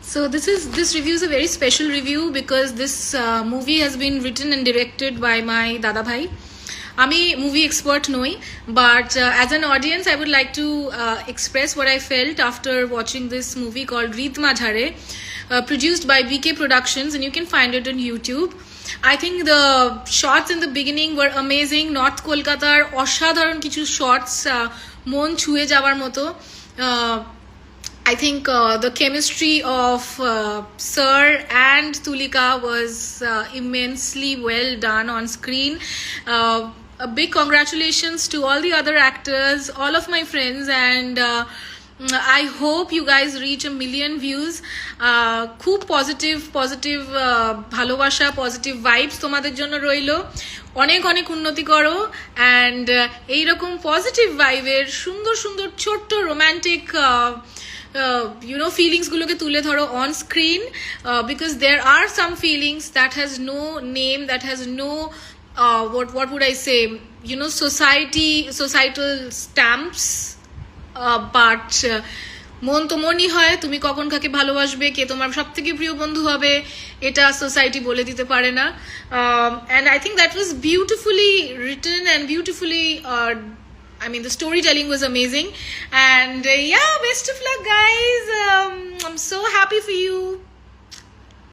So this review is a very special review because this movie has been written and directed by my dada bhai. আমি movie expert নই, but as an audience I would like to express what I felt after watching this movie called Reet Majhare, produced by BK Productions, and you can find it on YouTube. I think the shots in the beginning were amazing. North Kolkatar অসাধারণ কিছু shots, মন ছুঁয়ে যাওয়ার মতো. I think the chemistry of Sir and Tulika was immensely well done on screen. A big congratulations to all the other actors, all of my friends, and I hope you guys reach 1 million views. খুব positive ভালোবাসা, positive vibes তোমাদের জন্য রইলো। অনেক অনেক উন্নতি করো, and এইরকম পজিটিভ ভাইবের সুন্দর সুন্দর ছোট্ট রোম্যান্টিক feelings গুলোকে তুলে ধরো on screen, because there are some feelings that has no name, that has no what would I say, societal stamps, but মন তো মনই হয়। তুমি কখন কাকে ভালোবাসবে, কে তোমার সব থেকে প্রিয় বন্ধু হবে, এটা সোসাইটি বলে দিতে পারে না। and I think that was beautifully written and beautifully the storytelling was amazing, and yeah, best of luck guys. I'm so happy for you.